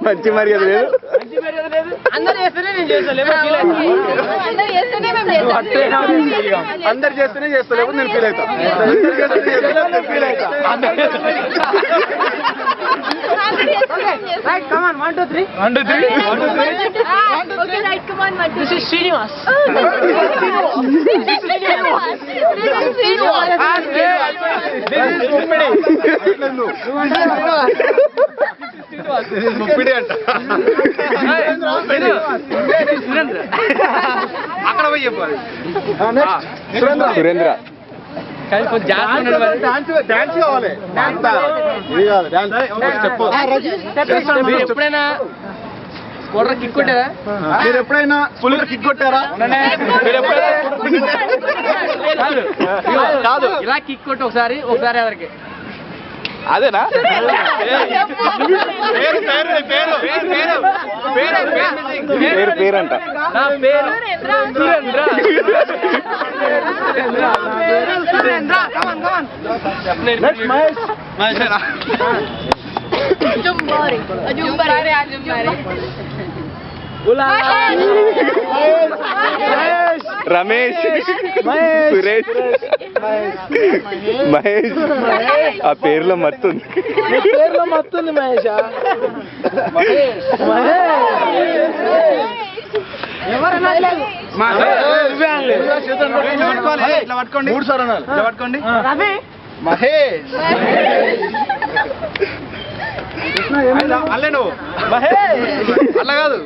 మంచి మర్యాద లేదు. అందరు చేస్తేనే నేను చేస్తలేము. అందరు చేస్తేనే చేస్తలేము, నేను ఫీల్ అవుతా. Right, come on, 1, 2, 3. 1, 2, 3. Okay, right, come on, Madhu. This is Srinivas. Muppidi అంట. అక్కడ పోయి చెప్పాలి. సురేంద్ర డాన్స్ కావాలి. మీరు ఎప్పుడైనా స్కూటర్ కిక్ కొట్టారా? మీరు ఎప్పుడైనా ఫుల్ కిక్ కొట్టారా? కాదు, ఇలా కిక్ కొట్టి ఒకసారి ఎవరికి అదేనా? పేరంట. నా పేరు సురేంద్ర. రమేష్, సురేష్, మహేష్. ఆ పేరులో మత్తుంది. మహేష్. ఎవరన్నా ఇట్లా పట్టుకోండి, 3 సార్లు అనాలి. ఇట్లా పట్టుకోండి. రవి మహేష్. అల్లే నువ్వు మహేష్ అల్ల కాదు.